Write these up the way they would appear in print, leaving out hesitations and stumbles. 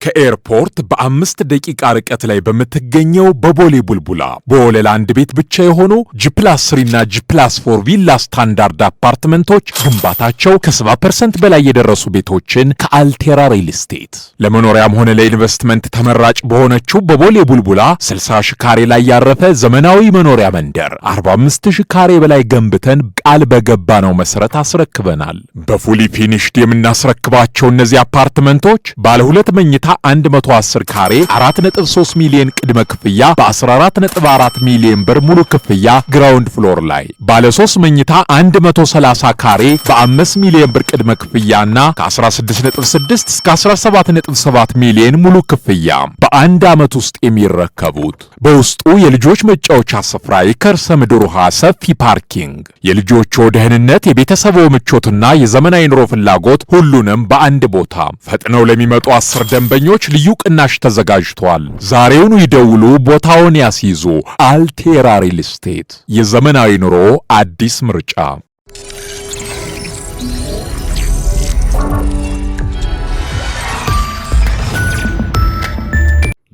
ከኤርፖርት በ5 ደቂቃ ርቀት ላይ በምትገኘው በቦሌ ቡልቡላ በወለል አንድ ቤት ብቻ የሆኑ ጂ+3 እና ጂ+4 ቪላ ስታንዳርድ አፓርትመንቶች ግንባታቸው ከ70% በላይ የደረሱ ቤቶችን ከአልቴራ ሪል ስቴት ለመኖሪያም ሆነ ለኢንቨስትመንት ተመራጭ በሆነችው በቦሌ ቡልቡላ 60,000 ካሬ ላይ ያረፈ ዘመናዊ መኖሪያ መንደር 45,000 ካሬ በላይ ገንብተን ቃል በገባነው መሰረት አስረክበናል። በፉሊ ፊኒሽድ የምናስረክባቸው እነዚህ አፓርትመንቶች ባለ 2 መኝታ 110 ካሬ 4.3 ሚሊዮን ቅድመ ክፍያ በ14.4 ሚሊዮን ብር ሙሉ ክፍያ ግራውንድ ፍሎር ላይ፣ ባለ 3 መኝታ 130 ካሬ በ5 ሚሊዮን ብር ቅድመ ክፍያና ከ16.6 እስከ 17.7 ሚሊዮን ሙሉ ክፍያ በአንድ ዓመት ውስጥ የሚረከቡት። በውስጡ የልጆች መጫወቻ ስፍራ፣ የከርሰ ምድር ውሃ፣ ሰፊ ፓርኪንግ፣ የልጆቹ ደህንነት፣ የቤተሰቡ ምቾትና የዘመናዊ ኑሮ ፍላጎት ሁሉንም በአንድ ቦታ። ፈጥነው ለሚመጡ 10 ደንበኞች ልዩ ቅናሽ ተዘጋጅቷል። ዛሬውኑ ይደውሉ፣ ቦታውን ያስይዙ። አልቴራ ሪል ስቴት፣ የዘመናዊ ኑሮ አዲስ ምርጫ።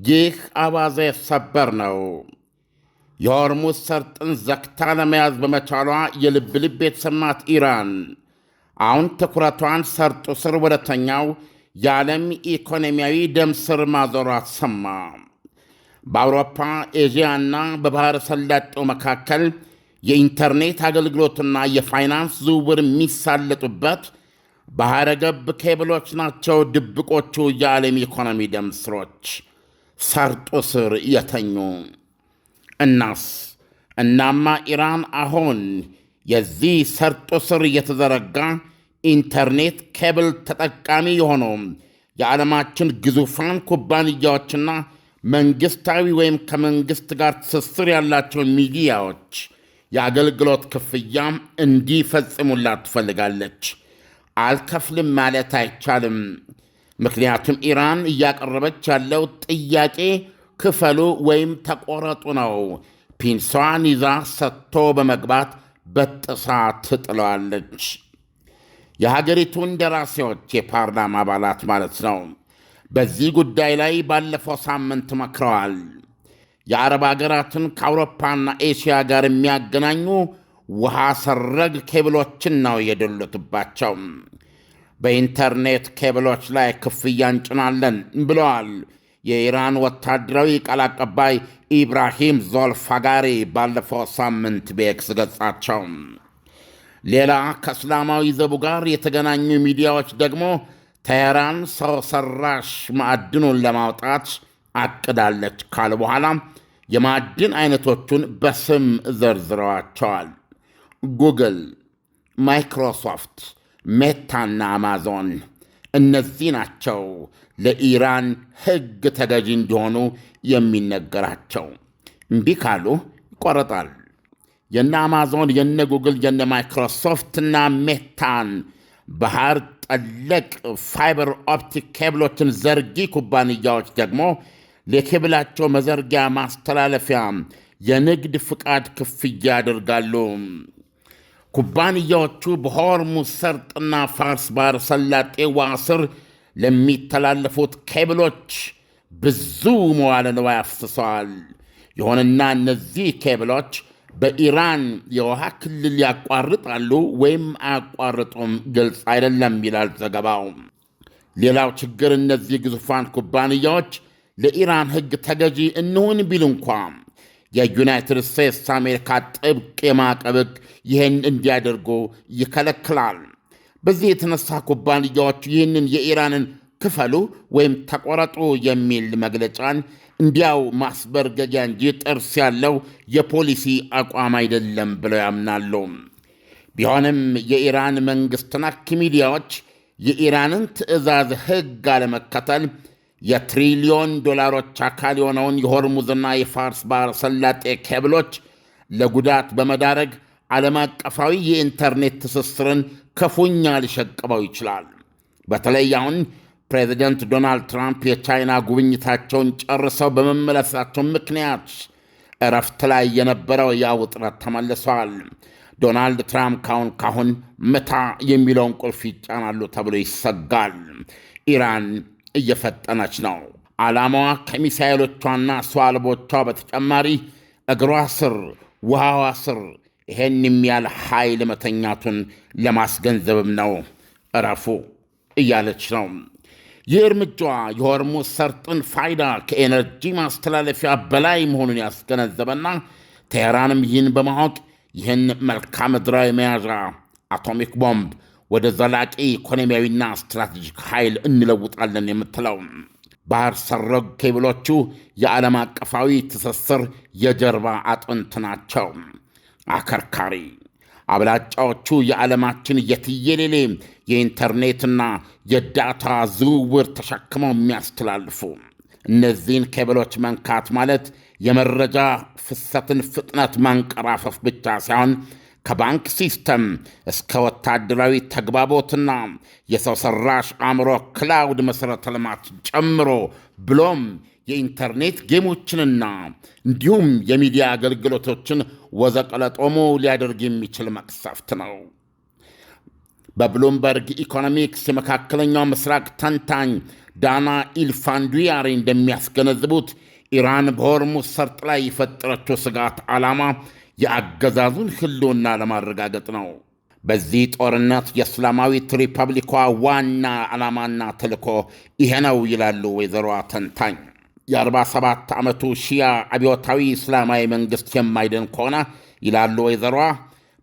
ይህ አዋዜ ሰበር ነው። የሆርሙዝ ሰርጥን ዘግታ ለመያዝ በመቻሏ የልብ ልብ የተሰማት ኢራን አሁን ትኩረቷን ሰርጡ ስር ወደተኛው የዓለም ኢኮኖሚያዊ ደም ስር ማዞሯ ተሰማ። በአውሮፓ ኤዥያና በባሕረ ሰላጤው መካከል የኢንተርኔት አገልግሎትና የፋይናንስ ዝውውር የሚሳለጡበት ባሕረ ገብ ኬብሎች ናቸው ድብቆቹ የዓለም ኢኮኖሚ ደም ስሮች ሰርጡ ስር የተኙ። እናማ ኢራን አሁን የዚህ ሰርጡ ስር የተዘረጋ ኢንተርኔት ኬብል ተጠቃሚ የሆኑ የዓለማችን ግዙፋን ኩባንያዎችና መንግሥታዊ ወይም ከመንግሥት ጋር ትስስር ያላቸው ሚዲያዎች የአገልግሎት ክፍያ እንዲፈጽሙላት ትፈልጋለች። አልከፍልም ማለት አይቻልም። ምክንያቱም ኢራን እያቀረበች ያለው ጥያቄ ክፈሉ ወይም ተቆረጡ ነው። ፒንሷን ይዛ ሰጥቶ በመግባት በጥሳ ትጥለዋለች። የሀገሪቱ እንደራሴዎች የፓርላማ አባላት ማለት ነው በዚህ ጉዳይ ላይ ባለፈው ሳምንት መክረዋል። የአረብ አገራትን ከአውሮፓና ኤሽያ ጋር የሚያገናኙ ውሃ ሰረግ ኬብሎችን ነው የደሉትባቸው። በኢንተርኔት ኬብሎች ላይ ክፍያ እንጭናለን ብለዋል የኢራን ወታደራዊ ቃል አቀባይ ኢብራሂም ዞልፋጋሪ ባለፈው ሳምንት በኤክስ ገጻቸው። ሌላ ከእስላማዊ ዘቡ ጋር የተገናኙ ሚዲያዎች ደግሞ ቴህራን ሰው ሰራሽ ማዕድኑን ለማውጣት አቅዳለች ካሉ በኋላ የማዕድን አይነቶቹን በስም ዘርዝረዋቸዋል። ጉግል፣ ማይክሮሶፍት፣ ሜታና አማዞን እነዚህ ናቸው ለኢራን ሕግ ተገዢ እንዲሆኑ የሚነገራቸው። እምቢ ካሉ ይቆረጣል። የነ አማዞን፣ የነ ጉግል፣ የነ ማይክሮሶፍትና ሜታን ባህር ጠለቅ ፋይበር ኦፕቲክ ኬብሎችን ዘርጊ ኩባንያዎች ደግሞ ለኬብላቸው መዘርጊያ ማስተላለፊያ የንግድ ፍቃድ ክፍያ ያደርጋሉ። ኩባንያዎቹ በሆርሙዝ ሰርጥና ፋርስ ባሕረ ሰላጤ ውሃ ስር ለሚተላለፉት ኬብሎች ብዙ መዋዕለ ንዋይ አፍስሰዋል። ይሁንና እነዚህ ኬብሎች በኢራን የውሃ ክልል ያቋርጣሉ ወይም አያቋርጡም ግልጽ አይደለም ይላል ዘገባው። ሌላው ችግር እነዚህ ግዙፋን ኩባንያዎች ለኢራን ሕግ ተገዢ እንሁን ቢል እንኳ የዩናይትድ ስቴትስ አሜሪካ ጥብቅ የማዕቀብ ሕግ ይህን እንዲያደርጉ ይከለክላል። በዚህ የተነሳ ኩባንያዎቹ ይህንን የኢራንን ክፈሉ ወይም ተቆረጡ የሚል መግለጫን እንዲያው ማስበርገጊያ እንጂ ጥርስ ያለው የፖሊሲ አቋም አይደለም ብለው ያምናሉ። ቢሆንም የኢራን መንግሥት ነክ ሚዲያዎች የኢራንን ትዕዛዝ ሕግ አለመከተል የትሪሊዮን ዶላሮች አካል የሆነውን የሆርሙዝና የፋርስ ባሕረ ሰላጤ ኬብሎች ለጉዳት በመዳረግ ዓለም አቀፋዊ የኢንተርኔት ትስስርን ክፉኛ ሊሸቅበው ይችላል። በተለይ አሁን ፕሬዚደንት ዶናልድ ትራምፕ የቻይና ጉብኝታቸውን ጨርሰው በመመለሳቸው ምክንያት እረፍት ላይ የነበረው ያ ውጥረት ተመልሰዋል። ዶናልድ ትራምፕ ካሁን ምታ የሚለውን ቁልፍ ይጫናሉ ተብሎ ይሰጋል። ኢራን እየፈጠነች ነው። ዓላማዋ ከሚሳኤሎቿና ሰው አልቦቿ በተጨማሪ እግሯ ስር ውሃዋ ስር ይሄን የሚያል ኃይል መተኛቱን ለማስገንዘብም ነው። እረፉ እያለች ነው። ይህ እርምጃዋ የሆርሙዝ ሰርጥን ፋይዳ ከኤነርጂ ማስተላለፊያ በላይ መሆኑን ያስገነዘበና ቴሄራንም ይህን በማወቅ ይህን መልክዓ ምድራዊ መያዣ አቶሚክ ቦምብ ወደ ዘላቂ ኢኮኖሚያዊና ስትራቴጂክ ኃይል እንለውጣለን የምትለው ባህር ሰረግ ኬብሎቹ የዓለም አቀፋዊ ትስስር የጀርባ አጥንት ናቸው። አከርካሪ አብላጫዎቹ የዓለማችን የትየሌሌ የኢንተርኔትና የዳታ ዝውውር ተሸክመው የሚያስተላልፉ እነዚህን ኬብሎች መንካት ማለት የመረጃ ፍሰትን ፍጥነት ማንቀራፈፍ ብቻ ሳይሆን ከባንክ ሲስተም እስከ ወታደራዊ ተግባቦትና የሰው ሰራሽ አእምሮ ክላውድ መሠረተ ልማት ጨምሮ ብሎም የኢንተርኔት ጌሞችንና እንዲሁም የሚዲያ አገልግሎቶችን ወዘቀለጦሞ ሊያደርግ የሚችል መቅሰፍት ነው። በብሉምበርግ ኢኮኖሚክስ የመካከለኛው ምስራቅ ተንታኝ ዳና ኢልፋንዱያሪ እንደሚያስገነዝቡት ኢራን በሆርሙዝ ሰርጥ ላይ የፈጠረችው ስጋት ዓላማ የአገዛዙን ሕልውና ለማረጋገጥ ነው። በዚህ ጦርነት የእስላማዊት ሪፐብሊኳ ዋና ዓላማና ተልኮ ይሄ ነው ይላሉ ወይዘሮዋ ተንታኝ። የ47 ዓመቱ ሺያ አብዮታዊ እስላማዊ መንግሥት የማይድን ከሆነ ይላሉ ወይዘሮዋ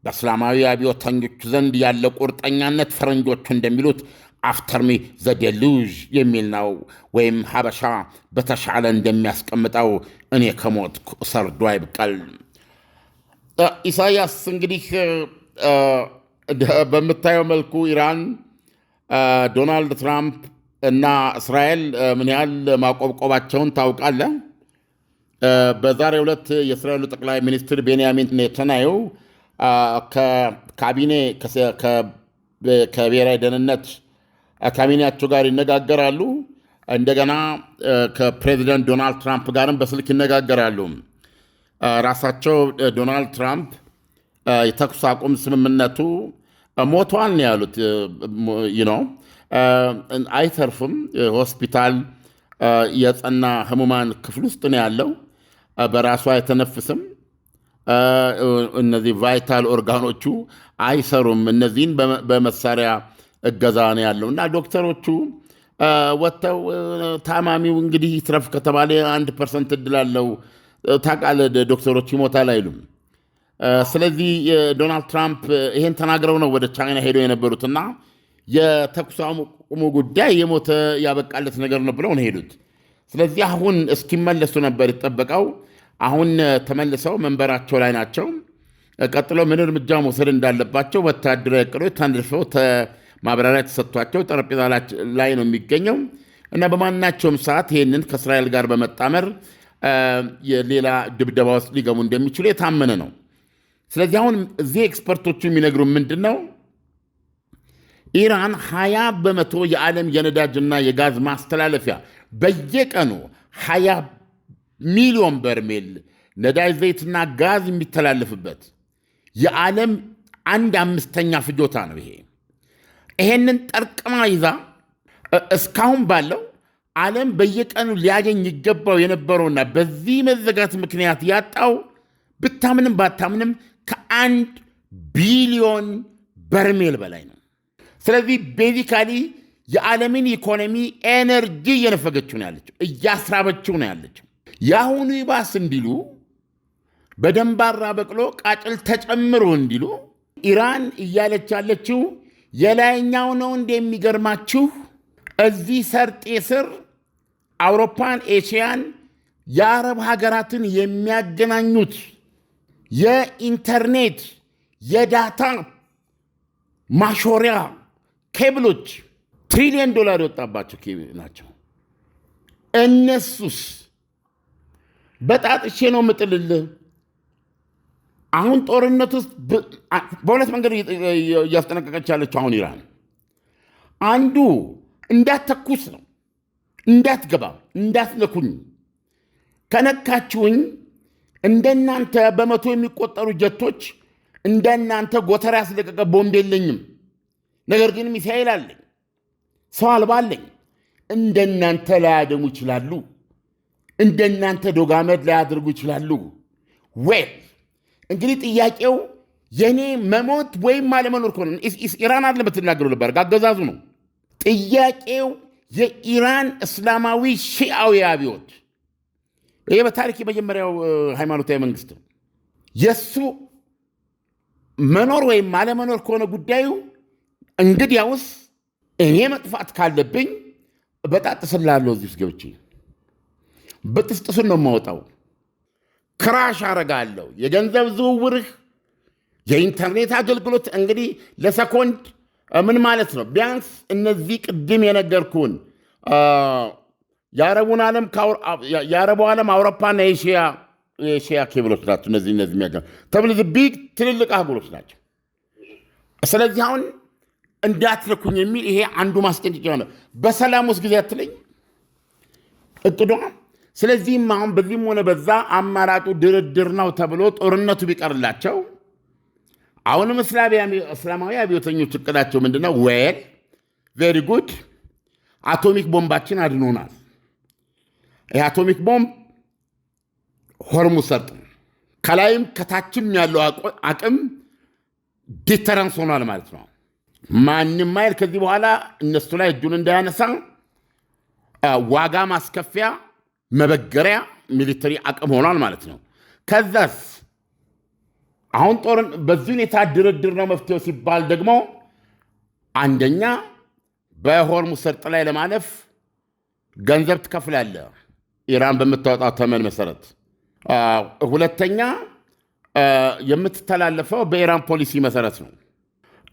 በእስላማዊ አብዮተኞች ዘንድ ያለ ቁርጠኛነት ፈረንጆቹ እንደሚሉት አፍተርሚ ዘዴሉዥ የሚል ነው። ወይም ሀበሻ በተሻለ እንደሚያስቀምጠው እኔ ከሞትኩ ሰርዶ አይብቀል። ኢሳያስ እንግዲህ በምታየው መልኩ ኢራን፣ ዶናልድ ትራምፕ እና እስራኤል ምን ያህል ማቆብቆባቸውን ታውቃለህ። በዛሬው ዕለት የእስራኤሉ ጠቅላይ ሚኒስትር ቤንያሚን ኔታንያሁ ከካቢኔ ከብሔራዊ ደህንነት ካቢኔያቸው ጋር ይነጋገራሉ። እንደገና ከፕሬዚደንት ዶናልድ ትራምፕ ጋርም በስልክ ይነጋገራሉ። ራሳቸው ዶናልድ ትራምፕ የተኩስ አቁም ስምምነቱ ሞቷል ነው ያሉት። አይተርፍም፣ ሆስፒታል የጸና ህሙማን ክፍል ውስጥ ነው ያለው፣ በራሱ አይተነፍስም፣ እነዚህ ቫይታል ኦርጋኖቹ አይሰሩም፣ እነዚህን በመሳሪያ እገዛ ነው ያለው እና ዶክተሮቹ ወጥተው ታማሚው እንግዲህ ይትረፍ ከተባለ 1% እድል አለው ታውቃለህ፣ ዶክተሮቹ ይሞታል አይሉም። ስለዚህ ዶናልድ ትራምፕ ይሄን ተናግረው ነው ወደ ቻይና ሄደው የነበሩትና የተኩስ አቁሙ ጉዳይ የሞተ ያበቃለት ነገር ነው ብለው ነው ሄዱት። ስለዚህ አሁን እስኪመለሱ ነበር ይጠበቀው። አሁን ተመልሰው መንበራቸው ላይ ናቸው። ቀጥሎ ምን እርምጃ መውሰድ እንዳለባቸው ወታደራዊ ዕቅዶች ተነድፈው ማብራሪያ ተሰጥቷቸው ጠረጴዛ ላይ ነው የሚገኘው እና በማናቸውም ሰዓት ይህንን ከእስራኤል ጋር በመጣመር የሌላ ድብደባ ውስጥ ሊገቡ እንደሚችሉ የታመነ ነው። ስለዚህ አሁን እዚህ ኤክስፐርቶቹ የሚነግሩ ምንድን ነው? ኢራን 20% የዓለም የነዳጅና የጋዝ ማስተላለፊያ በየቀኑ 20 ሚሊዮን በርሜል ነዳጅ፣ ዘይትና ጋዝ የሚተላለፍበት የዓለም 1/5 ፍጆታ ነው ይሄ። ይሄንን ጠርቅማ ይዛ እስካሁን ባለው ዓለም በየቀኑ ሊያገኝ ይገባው የነበረውና በዚህ መዘጋት ምክንያት ያጣው ብታምንም ባታምንም ከ1 ቢሊዮን በርሜል በላይ ነው። ስለዚህ ቤዚካሊ የዓለምን ኢኮኖሚ ኤነርጂ እየነፈገችው ነው ያለችው፣ እያስራበችው ነው ያለችው። የአሁኑ ይባስ እንዲሉ በደንባራ በቅሎ ቃጭል ተጨምሮ እንዲሉ ኢራን እያለች ያለችው የላይኛው ነው እንደሚገርማችሁ እዚህ ሰርጤ ስር አውሮፓን፣ ኤሽያን፣ የአረብ ሀገራትን የሚያገናኙት የኢንተርኔት የዳታ ማሾሪያ ኬብሎች $1 ትሪሊየን የወጣባቸው ኬብል ናቸው። እነሱስ በጣጥሼ ነው ምጥልልህ። አሁን ጦርነት ውስጥ በሁለት መንገድ እያስጠነቀቀች ያለችው አሁን ኢራን አንዱ እንዳትተኩስ ነው፣ እንዳትገባ፣ እንዳትነኩኝ፣ ከነካችሁኝ እንደናንተ በመቶ የሚቆጠሩ ጀቶች እንደናንተ ጎተራ ያስለቀቀ ቦምብ የለኝም፣ ነገር ግን ሚሳኤል አለኝ፣ ሰው አልባ አለኝ፣ እንደናንተ ላያደሙ ይችላሉ። እንደናንተ ዶጋመድ ላያደርጉ ይችላሉ። ወይ እንግዲህ ጥያቄው የኔ መሞት ወይም አለመኖር ከሆነ ኢራን አለ በትናገሩ ነበር አገዛዙ ነው ጥያቄው። የኢራን እስላማዊ ሺዓዊ አብዮት ይሄ በታሪክ የመጀመሪያው ሃይማኖታዊ መንግስት ነው። የሱ መኖር ወይም አለመኖር ከሆነ ጉዳዩ እንግዲያውስ እኔ መጥፋት ካለብኝ በጣጥስላለሁ። እዚህ ውስጥ ገብቼ በጥስጥሱን ነው የማወጣው። ክራሽ አረጋለሁ። የገንዘብ ዝውውርህ፣ የኢንተርኔት አገልግሎት እንግዲህ ለሰኮንድ ምን ማለት ነው? ቢያንስ እነዚህ ቅድም የነገርኩን የአረቡ ዓለም አውሮፓና የኤሽያ ኬብሎች ናቸው። እነዚህ ተብሎ ቢግ ትልልቅ አህጉሮች ናቸው። ስለዚህ አሁን እንዳትልኩኝ የሚል ይሄ አንዱ ማስጠንቀቂያ ነው። በሰላም ውስጥ ጊዜ አትለኝ እቅዷ። ስለዚህም አሁን በዚህም ሆነ በዛ አማራጩ ድርድር ነው ተብሎ ጦርነቱ ቢቀርላቸው አሁንም እስላማዊ አብዮተኞች እቅዳቸው ምንድነው? ዌል ቬሪ ጉድ አቶሚክ ቦምባችን አድኖናል። ይህ አቶሚክ ቦምብ ሆርሙዝ ሰርጥ ከላይም ከታችም ያለው አቅም ዲተረንስ ሆኗል ማለት ነው። ማንም አይል ከዚህ በኋላ እነሱ ላይ እጁን እንዳያነሳ ዋጋ ማስከፊያ መበገሪያ ሚሊተሪ አቅም ሆኗል ማለት ነው። ከዛስ አሁን በዚህ ሁኔታ ድርድር ነው መፍትሄው ሲባል ደግሞ አንደኛ በሆርሙዝ ሰርጥ ላይ ለማለፍ ገንዘብ ትከፍላለህ ኢራን በምታወጣው ተመን መሰረት። ሁለተኛ የምትተላለፈው በኢራን ፖሊሲ መሰረት ነው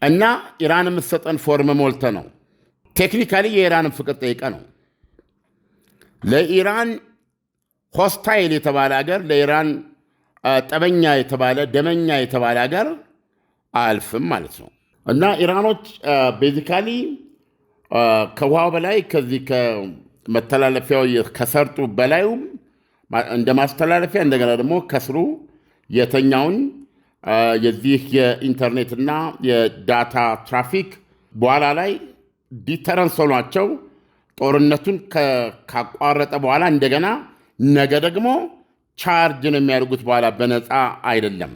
እና ኢራን የምትሰጠን ፎርም ሞልተ ነው። ቴክኒካሊ የኢራንን ፍቅር ጠይቀ ነው። ለኢራን ሆስታይል የተባለ ሀገር፣ ለኢራን ጠበኛ የተባለ ደመኛ የተባለ ሀገር አልፍም ማለት ነው እና ኢራኖች ቤዚካሊ ከውሃው በላይ ከዚህ ከመተላለፊያው ከሰርጡ በላዩም እንደ ማስተላለፊያ እንደገና ደግሞ ከስሩ የተኛውን የዚህ የኢንተርኔትና የዳታ ትራፊክ በኋላ ላይ ዲተረንስ ሆኗቸው ጦርነቱን ካቋረጠ በኋላ እንደገና ነገ ደግሞ ቻርጅ ነው የሚያደርጉት። በኋላ በነፃ አይደለም።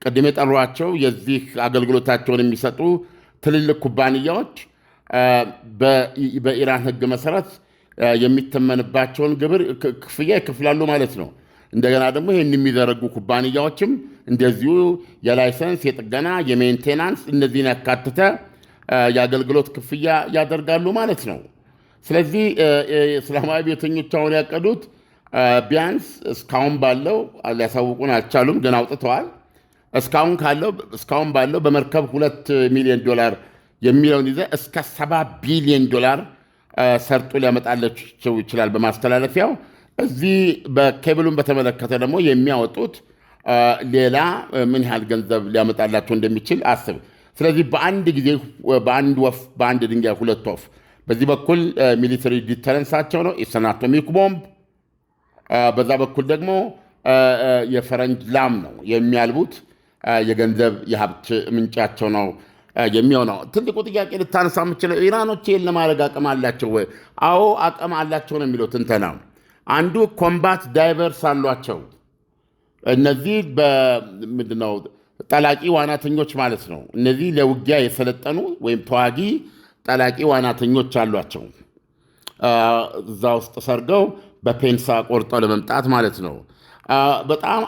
ቅድም የጠሯቸው የዚህ አገልግሎታቸውን የሚሰጡ ትልልቅ ኩባንያዎች በኢራን ሕግ መሰረት የሚተመንባቸውን ግብር ክፍያ ይከፍላሉ ማለት ነው። እንደገና ደግሞ ይህን የሚዘረጉ ኩባንያዎችም እንደዚሁ የላይሰንስ፣ የጥገና፣ የሜንቴናንስ እነዚህን ያካተተ የአገልግሎት ክፍያ ያደርጋሉ ማለት ነው። ስለዚህ እስላማዊ ቤተኞች አሁን ያቀዱት ቢያንስ እስካሁን ባለው ሊያሳውቁን አልቻሉም፣ ግን አውጥተዋል። እስካሁን ባለው በመርከብ $2 ሚሊዮን የሚለውን ይዘ እስከ $7 ቢሊዮን ሰርጡ ሊያመጣላቸው ይችላል በማስተላለፊያው። እዚህ በኬብሉን በተመለከተ ደግሞ የሚያወጡት ሌላ ምን ያህል ገንዘብ ሊያመጣላቸው እንደሚችል አስብ። ስለዚህ በአንድ ጊዜ በአንድ ወፍ በአንድ ድንጋይ ሁለት ወፍ። በዚህ በኩል ሚሊተሪ ዲተረንሳቸው ነው ኢስን አቶሚክ ቦምብ፣ በዛ በኩል ደግሞ የፈረንጅ ላም ነው የሚያልቡት የገንዘብ የሀብት ምንጫቸው ነው የሚሆነው። ትልቁ ጥያቄ ልታነሳ የምችለው ኢራኖች ይህን ለማድረግ አቅም አላቸው ወይ? አዎ አቅም አላቸው ነው የሚለው ትንተናው። አንዱ ኮምባት ዳይቨርስ አሏቸው። እነዚህ ምንድነው ጠላቂ ዋናተኞች ማለት ነው። እነዚህ ለውጊያ የሰለጠኑ ወይም ተዋጊ ጠላቂ ዋናተኞች አሏቸው። እዛ ውስጥ ሰርገው በፔንሳ ቆርጠው ለመምጣት ማለት ነው። በጣም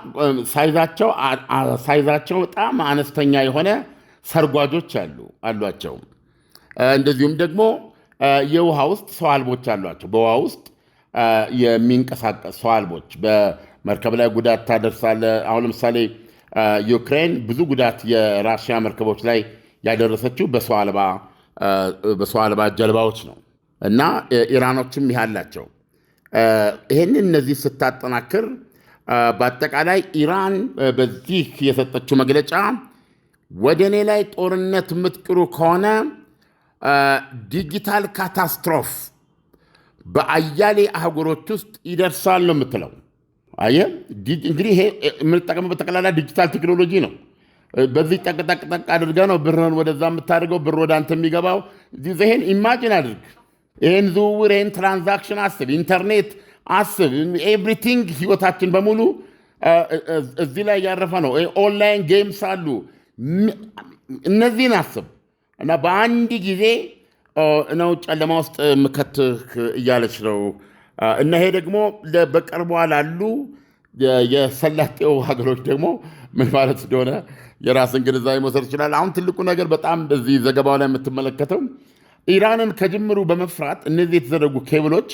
ሳይዛቸው በጣም አነስተኛ የሆነ ሰርጓጆች አሏቸው። እንደዚሁም ደግሞ የውሃ ውስጥ ሰው አልቦች አሏቸው። በውሃ ውስጥ የሚንቀሳቀስ ሰው አልቦች በመርከብ ላይ ጉዳት ታደርሳለ። አሁን ለምሳሌ ዩክሬን ብዙ ጉዳት የራሽያ መርከቦች ላይ ያደረሰችው በሰው አልባ ጀልባዎች ነው እና ኢራኖችም ይህ አላቸው። ይህንን እነዚህ ስታጠናክር በአጠቃላይ ኢራን በዚህ የሰጠችው መግለጫ ወደ እኔ ላይ ጦርነት የምትጥሩ ከሆነ ዲጂታል ካታስትሮፍ በአያሌ አህጉሮች ውስጥ ይደርሳል ነው የምትለው። አየህ እንግዲህ ይሄ የምንጠቀመው በጠቅላላ ዲጂታል ቴክኖሎጂ ነው። በዚህ ጠቅጠቅጠቅ አድርገህ ነው ብርህን ወደዛ የምታደርገው፣ ብር ወደ አንተ የሚገባው። ይሄን ኢማጂን አድርግ። ይህን ዝውውር ይህን ትራንዛክሽን አስብ፣ ኢንተርኔት አስብ፣ ኤቭሪቲንግ ህይወታችን በሙሉ እዚህ ላይ ያረፈ ነው። ኦንላይን ጌምስ አሉ። እነዚህን አስብ እና በአንድ ጊዜ ነው ጨለማ ውስጥ ምከትህ እያለች ነው። እና ይሄ ደግሞ በቅርቧ ላሉ የሰላጤው ሀገሮች ደግሞ ምን ማለት እንደሆነ የራስን ግንዛቤ መውሰድ ይችላል። አሁን ትልቁ ነገር በጣም በዚህ ዘገባው ላይ የምትመለከተው ኢራንን ከጅምሩ በመፍራት እነዚህ የተዘረጉ ኬብሎች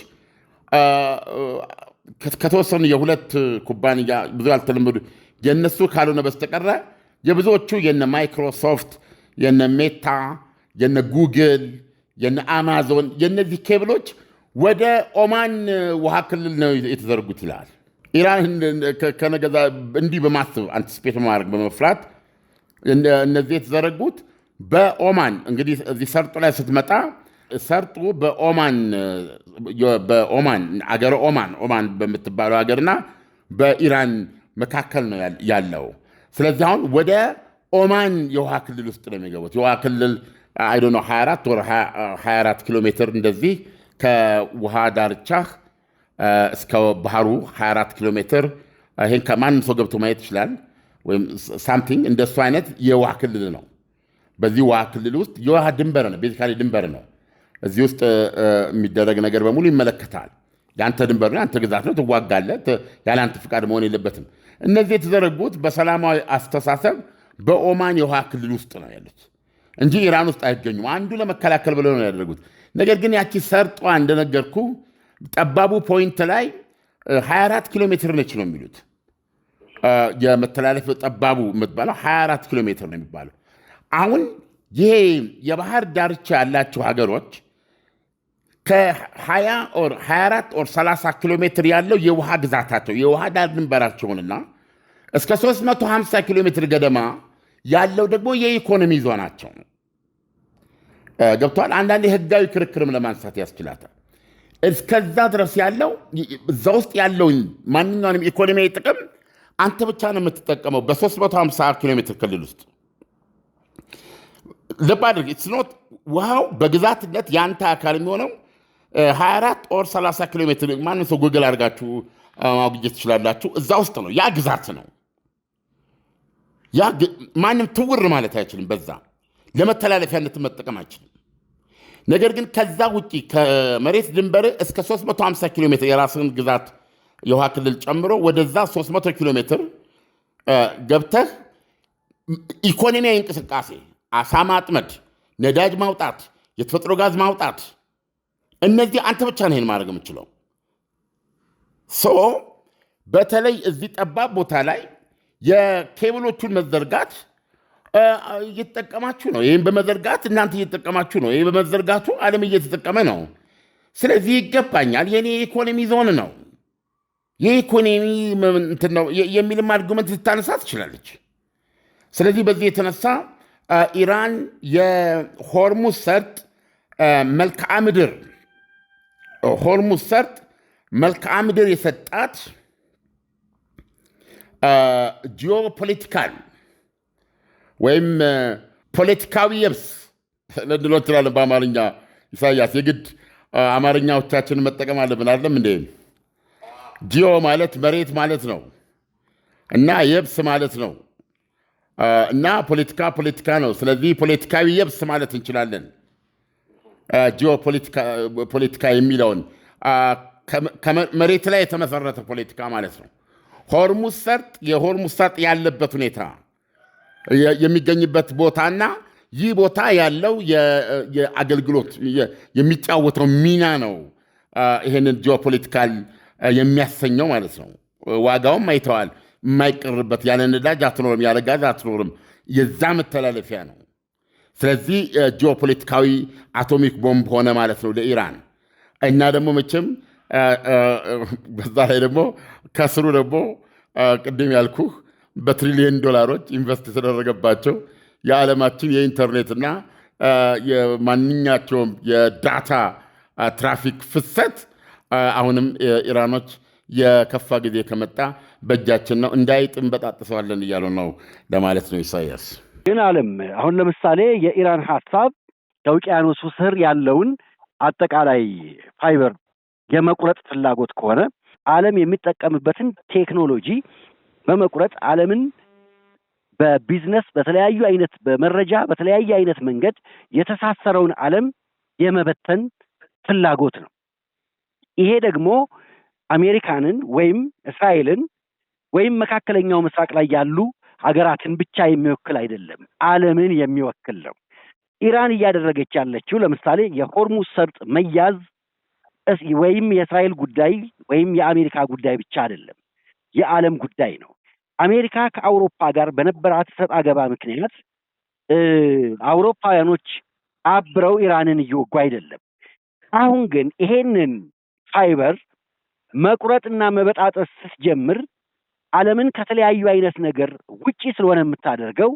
ከተወሰኑ የሁለት ኩባንያ ብዙ ያልተለመዱ የነሱ ካልሆነ በስተቀረ የብዙዎቹ የነ ማይክሮሶፍት፣ የነ ሜታ፣ የነ ጉግል፣ የነ አማዞን የነዚህ ኬብሎች ወደ ኦማን ውሃ ክልል ነው የተዘረጉት ይላል። ኢራን ከነገዛ እንዲህ በማስብ አንቲስፔት በማድረግ በመፍራት እነዚህ የተዘረጉት በኦማን እንግዲህ እዚህ ሰርጡ ላይ ስትመጣ ሰርጡ በኦማን አገር ኦማን በምትባለው ሀገርና በኢራን መካከል ነው ያለው። ስለዚህ አሁን ወደ ኦማን የውሃ ክልል ውስጥ ነው የሚገቡት። የውሃ ክልል 24 ኪሎ ሜትር እንደዚህ ከውሃ ዳርቻህ እስከ ባህሩ 24 ኪሎ ሜትር። ይህን ከማንም ሰው ገብቶ ማየት ይችላል። ወይም ሳምቲንግ እንደሱ አይነት የውሃ ክልል ነው። በዚህ ውሃ ክልል ውስጥ የውሃ ድንበር ነው፣ ቤዚካሊ ድንበር ነው። እዚህ ውስጥ የሚደረግ ነገር በሙሉ ይመለከታል። የአንተ ድንበር ነው፣ የአንተ ግዛት ነው፣ ትዋጋለህ። ያለ አንተ ፍቃድ መሆን የለበትም። እነዚህ የተዘረጉት በሰላማዊ አስተሳሰብ በኦማን የውሃ ክልል ውስጥ ነው ያሉት እንጂ ኢራን ውስጥ አይገኙም። አንዱ ለመከላከል ብለው ነው ያደረጉት። ነገር ግን ያቺ ሰርጧ እንደነገርኩ ጠባቡ ፖይንት ላይ 24 ኪሎ ሜትር ነች ነው የሚሉት። የመተላለፊያው ጠባቡ የምትባለው 24 ኪሎ ሜትር ነው የሚባለው። አሁን ይሄ የባህር ዳርቻ ያላቸው ሀገሮች ከ24 ኦር 30 ኪሎ ሜትር ያለው የውሃ ግዛታቸው የውሃ ዳር ድንበራቸውንና እስከ 350 ኪሎ ሜትር ገደማ ያለው ደግሞ የኢኮኖሚ ዞናቸው ነው። ገብቷል። አንዳንድ ህጋዊ ክርክርም ለማንሳት ያስችላታል። እስከዛ ድረስ ያለው እዛ ውስጥ ያለውን ማንኛውንም ኢኮኖሚያዊ ጥቅም አንተ ብቻ ነው የምትጠቀመው በ350 ኪሎ ሜትር ክልል ውስጥ። ልብ አድርግ፣ ውሃው በግዛትነት የአንተ አካል የሚሆነው 24 ኦር 30 ኪሎ ሜትር ማንም ሰው ጉግል አድርጋችሁ ማግኘት ትችላላችሁ። እዛ ውስጥ ነው፣ ያ ግዛት ነው። ማንም ትውር ማለት አይችልም። በዛ ለመተላለፊያነት መጠቀም አይችልም። ነገር ግን ከዛ ውጪ ከመሬት ድንበር እስከ 350 ኪሎ ሜትር የራስን ግዛት የውሃ ክልል ጨምሮ ወደዛ 300 ኪሎ ሜትር ገብተህ ኢኮኖሚያዊ እንቅስቃሴ፣ አሳ ማጥመድ፣ ነዳጅ ማውጣት፣ የተፈጥሮ ጋዝ ማውጣት፣ እነዚህ አንተ ብቻ ነህ ማድረግ የምችለው። በተለይ እዚህ ጠባብ ቦታ ላይ የኬብሎቹን መዘርጋት እየተጠቀማችሁ ነው። ይህም በመዘርጋት እናንተ እየተጠቀማችሁ ነው። ይህ በመዘርጋቱ ዓለም እየተጠቀመ ነው። ስለዚህ ይገባኛል፣ የኔ የኢኮኖሚ ዞን ነው፣ የኢኮኖሚ እንትን ነው የሚልም አርጉመንት ልታነሳ ትችላለች። ስለዚህ በዚህ የተነሳ ኢራን የሆርሙዝ ሰርጥ መልክዓ ምድር የሰጣት ጂኦፖለቲካል ወይም ፖለቲካዊ የብስ ልንለው እንችላለን በአማርኛ። ኢሳያስ የግድ አማርኛዎቻችንን መጠቀም አለብን አይደለም እንዴ? ጂኦ ማለት መሬት ማለት ነው እና የብስ ማለት ነው እና ፖለቲካ ነው። ስለዚህ ፖለቲካዊ የብስ ማለት እንችላለን። ጂኦፖለቲካ የሚለውን መሬት ላይ የተመሰረተ ፖለቲካ ማለት ነው። የሆርሙዝ ሰርጥ ያለበት ሁኔታ የሚገኝበት ቦታና ይህ ቦታ ያለው የአገልግሎት የሚጫወተው ሚና ነው ይህንን ጂኦፖለቲካል የሚያሰኘው ማለት ነው። ዋጋውም አይተዋል። የማይቀርበት ያለ ነዳጅ አትኖርም፣ ያለ ጋዝ አትኖርም። የዛ መተላለፊያ ነው። ስለዚህ ጂኦፖለቲካዊ አቶሚክ ቦምብ ሆነ ማለት ነው ለኢራን። እና ደግሞ መቼም በዛ ላይ ደግሞ ከስሩ ደግሞ ቅድም ያልኩህ በትሪሊየን ዶላሮች ኢንቨስት የተደረገባቸው የዓለማችን የኢንተርኔትና የማንኛቸውም የዳታ ትራፊክ ፍሰት አሁንም ኢራኖች የከፋ ጊዜ ከመጣ በእጃችን ነው እንዳይጥ እንበጣጥሰዋለን እያሉ ነው ለማለት ነው። ኢሳያስ ግን አለም አሁን ለምሳሌ የኢራን ሐሳብ ከውቅያኖሱ ስር ያለውን አጠቃላይ ፋይበር የመቁረጥ ፍላጎት ከሆነ ዓለም የሚጠቀምበትን ቴክኖሎጂ በመቁረጥ ዓለምን በቢዝነስ በተለያዩ አይነት በመረጃ በተለያየ አይነት መንገድ የተሳሰረውን ዓለም የመበተን ፍላጎት ነው። ይሄ ደግሞ አሜሪካንን ወይም እስራኤልን ወይም መካከለኛው ምስራቅ ላይ ያሉ ሀገራትን ብቻ የሚወክል አይደለም፣ ዓለምን የሚወክል ነው። ኢራን እያደረገች ያለችው ለምሳሌ የሆርሙዝ ሰርጥ መያዝ ወይም የእስራኤል ጉዳይ ወይም የአሜሪካ ጉዳይ ብቻ አይደለም፣ የዓለም ጉዳይ ነው። አሜሪካ ከአውሮፓ ጋር በነበራት ሰጣ ገባ ምክንያት አውሮፓውያኖች አብረው ኢራንን እየወጉ አይደለም። አሁን ግን ይሄንን ፋይበር መቁረጥና መበጣጠስ ስትጀምር ዓለምን ከተለያዩ አይነት ነገር ውጪ ስለሆነ የምታደርገው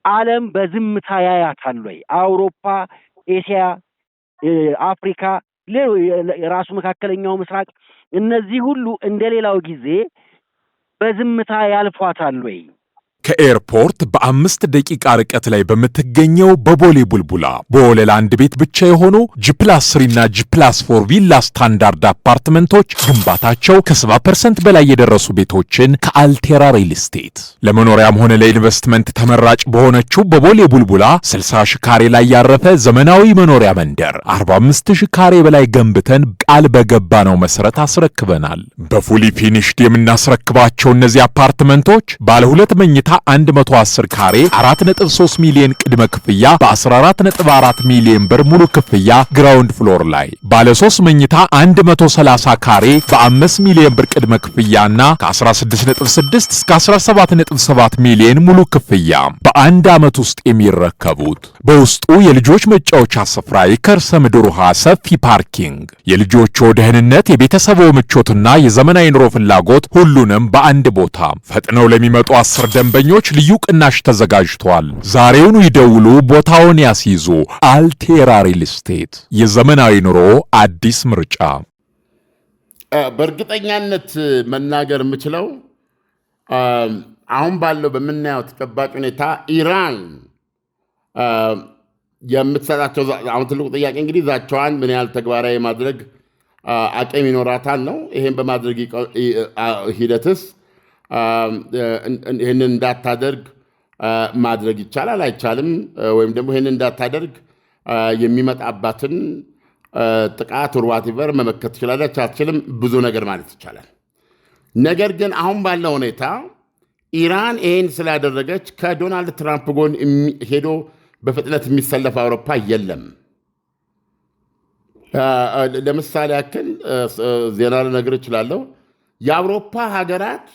ዓለም በዝምታ ያያታል ወይ? አውሮፓ፣ ኤሲያ፣ አፍሪካ፣ ራሱ መካከለኛው ምስራቅ እነዚህ ሁሉ እንደሌላው ጊዜ በዝምታ ያልፏታል ወይ? ከኤርፖርት በ5 ደቂቃ ርቀት ላይ በምትገኘው በቦሌ ቡልቡላ በወለል አንድ ቤት ብቻ የሆኑ ጂ+3 እና ጂ+4 ቪላ ስታንዳርድ አፓርትመንቶች ግንባታቸው ከ70% በላይ የደረሱ ቤቶችን ከአልቴራ ሪል ስቴት ለመኖሪያም ሆነ ለኢንቨስትመንት ተመራጭ በሆነችው በቦሌ ቡልቡላ 60,000 ካሬ ላይ ያረፈ ዘመናዊ መኖሪያ መንደር 45,000 ካሬ በላይ ገንብተን ቃል በገባነው መሰረት አስረክበናል። በፉሊ ፊኒሽድ የምናስረክባቸው እነዚህ አፓርትመንቶች ባለ 2 መኝታ 110 ካሬ 4.3 ሚሊዮን ቅድመ ክፍያ በ14.4 ሚሊዮን ብር ሙሉ ክፍያ ግራውንድ ፍሎር ላይ፣ ባለ 3 መኝታ 130 ካሬ በ5 ሚሊዮን ብር ቅድመ ክፍያና ከ16.6 እስከ 17.7 ሚሊዮን ሙሉ ክፍያ በአንድ ዓመት ውስጥ የሚረከቡት። በውስጡ የልጆች መጫወቻ ስፍራ፣ የከርሰ ምድር ውሃ፣ ሰፊ ፓርኪንግ፣ የልጆቹ ደህንነት፣ የቤተሰቡ ምቾትና የዘመናዊ ኑሮ ፍላጎት ሁሉንም በአንድ ቦታ። ፈጥነው ለሚመጡ 10 ደንበኞች ልዩ ቅናሽ ተዘጋጅቷል። ዛሬውኑ ይደውሉ፣ ቦታውን ያስይዙ። አልቴራ ሪል ስቴት፣ የዘመናዊ ኑሮ አዲስ ምርጫ። በእርግጠኛነት መናገር የምችለው አሁን ባለው በምናየው ተጨባጭ ሁኔታ ኢራን የምትሰጣቸው አሁን ትልቁ ጥያቄ እንግዲህ ዛቻዋን ምን ያህል ተግባራዊ ማድረግ አቅም ይኖራታል ነው። ይሄን በማድረግ ሂደትስ ይህንን እንዳታደርግ ማድረግ ይቻላል አይቻልም? ወይም ደግሞ ይህንን እንዳታደርግ የሚመጣባትን ጥቃት ዋትቨር መመከት ትችላለች አትችልም? ብዙ ነገር ማለት ይቻላል። ነገር ግን አሁን ባለው ሁኔታ ኢራን ይህን ስላደረገች ከዶናልድ ትራምፕ ጎን ሄዶ በፍጥነት የሚሰለፍ አውሮፓ የለም። ለምሳሌ ያክል ዜና ልነግር እችላለሁ። የአውሮፓ ሀገራት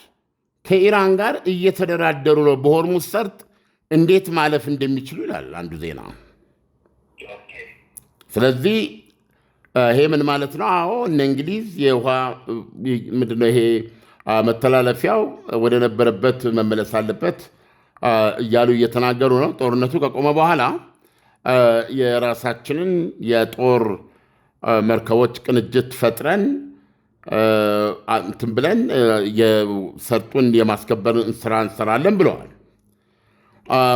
ከኢራን ጋር እየተደራደሩ ነው በሆርሙዝ ሰርጥ እንዴት ማለፍ እንደሚችሉ ይላል አንዱ ዜና። ስለዚህ ይሄ ምን ማለት ነው? አዎ እነ እንግሊዝ የውሃ ምንድነው ይሄ መተላለፊያው ወደ ነበረበት መመለስ አለበት እያሉ እየተናገሩ ነው። ጦርነቱ ከቆመ በኋላ የራሳችንን የጦር መርከቦች ቅንጅት ፈጥረን እንትን ብለን የሰርጡን የማስከበር ስራ እንሰራለን ብለዋል።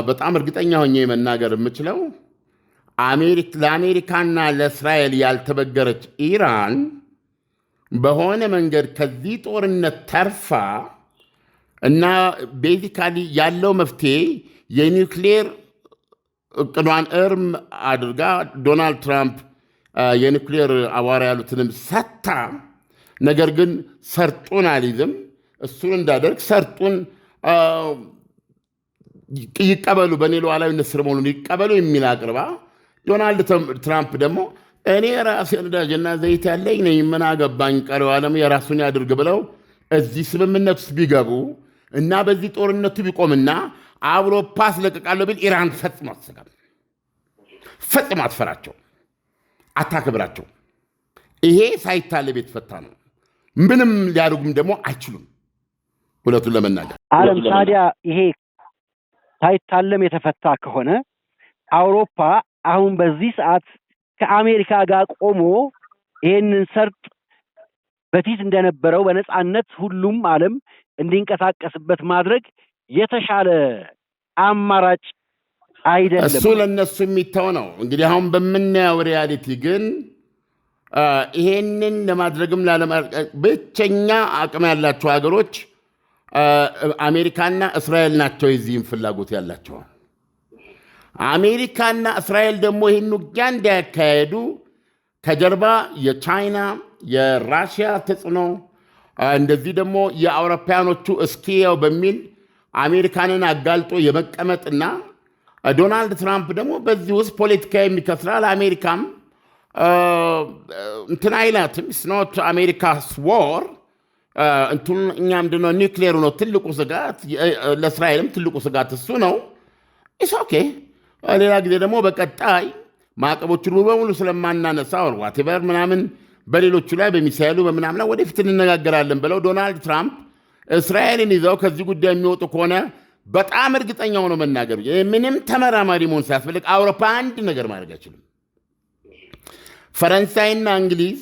በጣም እርግጠኛ ሆኜ መናገር የምችለው ለአሜሪካና ለእስራኤል ያልተበገረች ኢራን በሆነ መንገድ ከዚህ ጦርነት ተርፋ እና ቤዚካሊ ያለው መፍትሄ የኒውክሌር እቅዷን እርም አድርጋ ዶናልድ ትራምፕ የኒውክሌር አዋራ ያሉትንም ሰታ፣ ነገር ግን ሰርጡን አልይዝም እሱን እንዳደርግ ሰርጡን ይቀበሉ በእኔ ሉዓላዊነት ስር መሆኑን ይቀበሉ የሚል አቅርባ፣ ዶናልድ ትራምፕ ደግሞ እኔ ራሴ ነዳጅና ዘይት ያለኝ ነኝ ምን አገባኝ ቀሪው ዓለም የራሱን ያድርግ ብለው እዚህ ስምምነት ውስጥ ቢገቡ እና በዚህ ጦርነቱ ቢቆምና አውሮፓ አስለቅቃለሁ ቢል ኢራን ፈጽሞ አትሰጋም፣ ፈጽሞ አትፈራቸው፣ አታክብራቸው። ይሄ ሳይታለም የተፈታ ነው። ምንም ሊያደርጉም ደግሞ አይችሉም። ሁለቱን ለመናገር ዓለም ታዲያ ይሄ ሳይታለም የተፈታ ከሆነ አውሮፓ አሁን በዚህ ሰዓት ከአሜሪካ ጋር ቆሞ ይሄንን ሰርጥ በፊት እንደነበረው በነጻነት ሁሉም ዓለም እንዲንቀሳቀስበት ማድረግ የተሻለ አማራጭ አይደለም። እሱ ለነሱ የሚተው ነው። እንግዲህ አሁን በምናየው ሪያሊቲ ግን ይሄንን ለማድረግም ብቸኛ አቅም ያላቸው ሀገሮች አሜሪካና እስራኤል ናቸው። የዚህም ፍላጎት ያላቸው አሜሪካና እስራኤል ደግሞ ይህን ውጊያ እንዳያካሄዱ ከጀርባ የቻይና የራሽያ ተጽዕኖ እንደዚህ ደግሞ የአውሮፓያኖቹ እስኪየው በሚል አሜሪካንን አጋልጦ የመቀመጥና ዶናልድ ትራምፕ ደግሞ በዚህ ውስጥ ፖለቲካ የሚከስራል። አሜሪካም እንትን አይላትም። ስኖት አሜሪካስ ዎር እንትን እኛ ምንድነው ኒውክሌሩ ነው ትልቁ ስጋት። ለእስራኤልም ትልቁ ስጋት እሱ ነው። ኢስ ኦኬ። ሌላ ጊዜ ደግሞ በቀጣይ ማዕቀቦችን ሙሉ በሙሉ ስለማናነሳ ዋቴቨር ምናምን በሌሎቹ ላይ በሚሳይሉ በምናምና ወደፊት እንነጋገራለን ብለው ዶናልድ ትራምፕ እስራኤልን ይዘው ከዚህ ጉዳይ የሚወጡ ከሆነ በጣም እርግጠኛ ሆኖ መናገር ምንም ተመራማሪ መሆን ሳያስፈልግ አውሮፓ አንድ ነገር ማድረግ አይችልም። ፈረንሳይና እንግሊዝ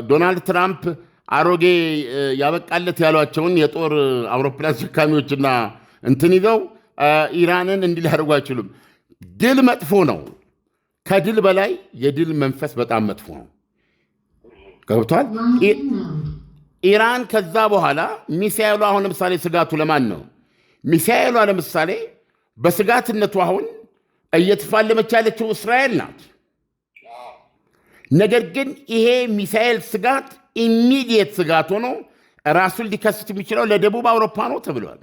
ዶናልድ ትራምፕ አሮጌ ያበቃለት ያሏቸውን የጦር አውሮፕላን ተሸካሚዎችና እንትን ይዘው ኢራንን እንዲህ ሊያደርጉ አይችሉም። ድል መጥፎ ነው። ከድል በላይ የድል መንፈስ በጣም መጥፎ ነው። ገብቷል? ኢራን ከዛ በኋላ ሚሳኤሏ አሁን ለምሳሌ ስጋቱ ለማን ነው? ሚሳኤሏ ለምሳሌ በስጋትነቱ አሁን እየተፋለመች ያለችው እስራኤል ናት። ነገር ግን ይሄ ሚሳኤል ስጋት ኢሚዲየት ስጋት ሆኖ ራሱን ሊከስት የሚችለው ለደቡብ አውሮፓ ነው ተብሏል።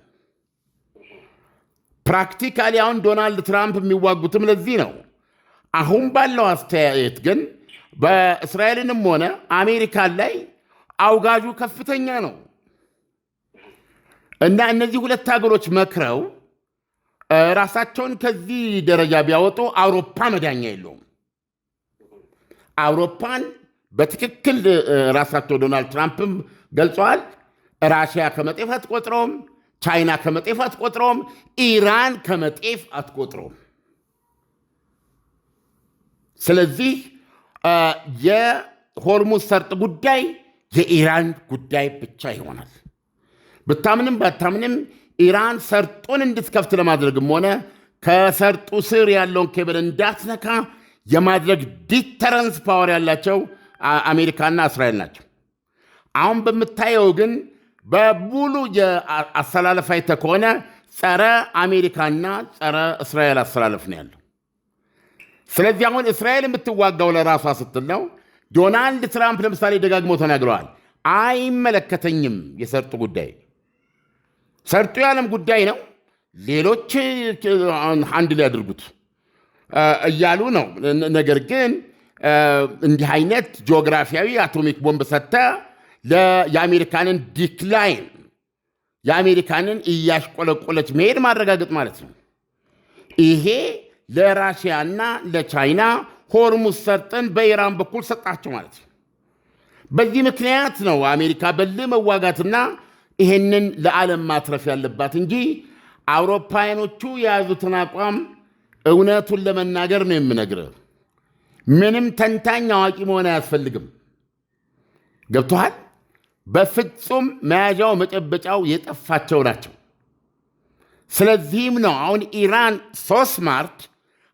ፕራክቲካሊ አሁን ዶናልድ ትራምፕ የሚዋጉትም ለዚህ ነው። አሁን ባለው አስተያየት ግን በእስራኤልንም ሆነ አሜሪካን ላይ አውጋዡ ከፍተኛ ነው እና እነዚህ ሁለት ሀገሮች መክረው ራሳቸውን ከዚህ ደረጃ ቢያወጡ አውሮፓ መዳኛ የለውም። አውሮፓን በትክክል ራሳቸው ዶናልድ ትራምፕም ገልጸዋል። ራሽያ ከመጤፍ አትቆጥረውም፣ ቻይና ከመጤፍ አትቆጥረውም፣ ኢራን ከመጤፍ አትቆጥረውም። ስለዚህ የሆርሙዝ ሰርጥ ጉዳይ የኢራን ጉዳይ ብቻ ይሆናል። ብታምንም ባታምንም ኢራን ሰርጡን እንድትከፍት ለማድረግም ሆነ ከሰርጡ ስር ያለውን ኬብል እንዳትነካ የማድረግ ዲተረንስ ፓወር ያላቸው አሜሪካና እስራኤል ናቸው። አሁን በምታየው ግን በሙሉ የአሰላለፍ አይተህ ከሆነ ጸረ አሜሪካና ጸረ እስራኤል አሰላለፍ ነው ያለው። ስለዚህ አሁን እስራኤል የምትዋጋው ለራሷ ስትል ነው። ዶናልድ ትራምፕ ለምሳሌ ደጋግሞ ተናግረዋል። አይመለከተኝም የሰርጡ ጉዳይ፣ ሰርጡ የዓለም ጉዳይ ነው፣ ሌሎች አንድ ላይ ያድርጉት እያሉ ነው። ነገር ግን እንዲህ አይነት ጂኦግራፊያዊ አቶሚክ ቦምብ ሰጥተ የአሜሪካንን ዲክላይን የአሜሪካንን እያሽቆለቆለች መሄድ ማረጋገጥ ማለት ነው። ይሄ ለራሽያና ለቻይና ሆርሙዝ ሰርጥን በኢራን በኩል ሰጣቸው ማለት ነው። በዚህ ምክንያት ነው አሜሪካ በልህ መዋጋትና ይሄንን ለዓለም ማትረፍ ያለባት እንጂ አውሮፓውያኖቹ የያዙትን አቋም እውነቱን ለመናገር ነው የምነግርህ። ምንም ተንታኝ አዋቂ መሆን አያስፈልግም። ገብቶሃል? በፍጹም መያዣው መጨበጫው የጠፋቸው ናቸው። ስለዚህም ነው አሁን ኢራን ሶ ስማርት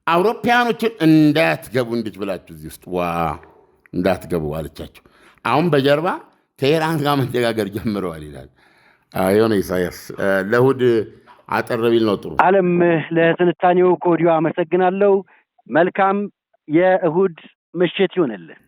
አውሮፓውያኖችን እንዳትገቡ እንድች ብላችሁ እዚህ ውስጥ እንዳትገቡ አለቻቸው። አሁን በጀርባ ከኢራን ጋር መነጋገር ጀምረዋል ይላል የሆነ ኢሳያስ። ለእሑድ አጠር ቢል ነው ጥሩ። ዓለም ለትንታኔው ከወዲሁ አመሰግናለሁ። መልካም የእሑድ ምሽት ይሆንልን።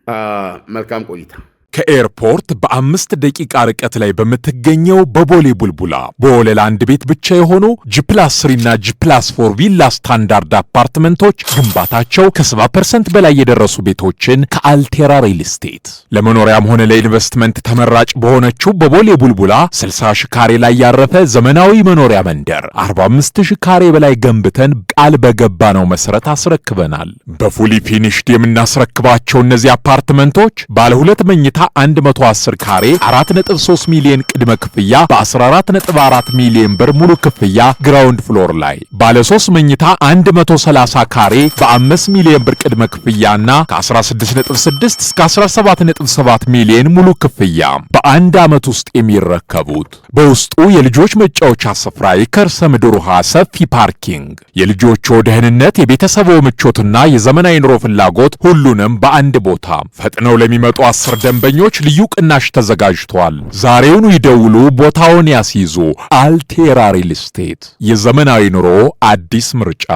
መልካም ቆይታ። ከኤርፖርት በ5 ደቂቃ ርቀት ላይ በምትገኘው በቦሌ ቡልቡላ በወለላ አንድ ቤት ብቻ የሆኑ ጂ+3 እና ጂ+4 ቪላ ስታንዳርድ አፓርትመንቶች ግንባታቸው ከ70% በላይ የደረሱ ቤቶችን ከአልቴራ ሪል ስቴት ለመኖሪያም ሆነ ለኢንቨስትመንት ተመራጭ በሆነችው በቦሌ ቡልቡላ 60,000 ካሬ ላይ ያረፈ ዘመናዊ መኖሪያ መንደር 45,000 ካሬ በላይ ገንብተን ቃል በገባነው መሰረት አስረክበናል። በፉሊ ፊኒሽድ የምናስረክባቸው እነዚህ አፓርትመንቶች ባለ 2 መኝታ 110 ካሬ 4.3 ሚሊዮን ቅድመ ክፍያ በ14.4 ሚሊዮን ብር ሙሉ ክፍያ ግራውንድ ፍሎር ላይ፣ ባለ 3 መኝታ 130 ካሬ በ5 ሚሊዮን ብር ቅድመ ክፍያና ከ16.6 እስከ 17.7 ሚሊዮን ሙሉ ክፍያ በአንድ ዓመት ውስጥ የሚረከቡት። በውስጡ የልጆች መጫወቻ ስፍራ፣ የከርሰ ምድር ውሃ፣ ሰፊ ፓርኪንግ፣ የልጆቹ ደህንነት፣ የቤተሰቡ ምቾትና የዘመናዊ ኑሮ ፍላጎት ሁሉንም በአንድ ቦታ። ፈጥነው ለሚመጡ 10 ደንበኞች ልዩ ቅናሽ ተዘጋጅቷል። ዛሬውኑ ይደውሉ፣ ቦታውን ያስይዙ። አልቴራ ሪል ስቴት፣ የዘመናዊ ኑሮ አዲስ ምርጫ።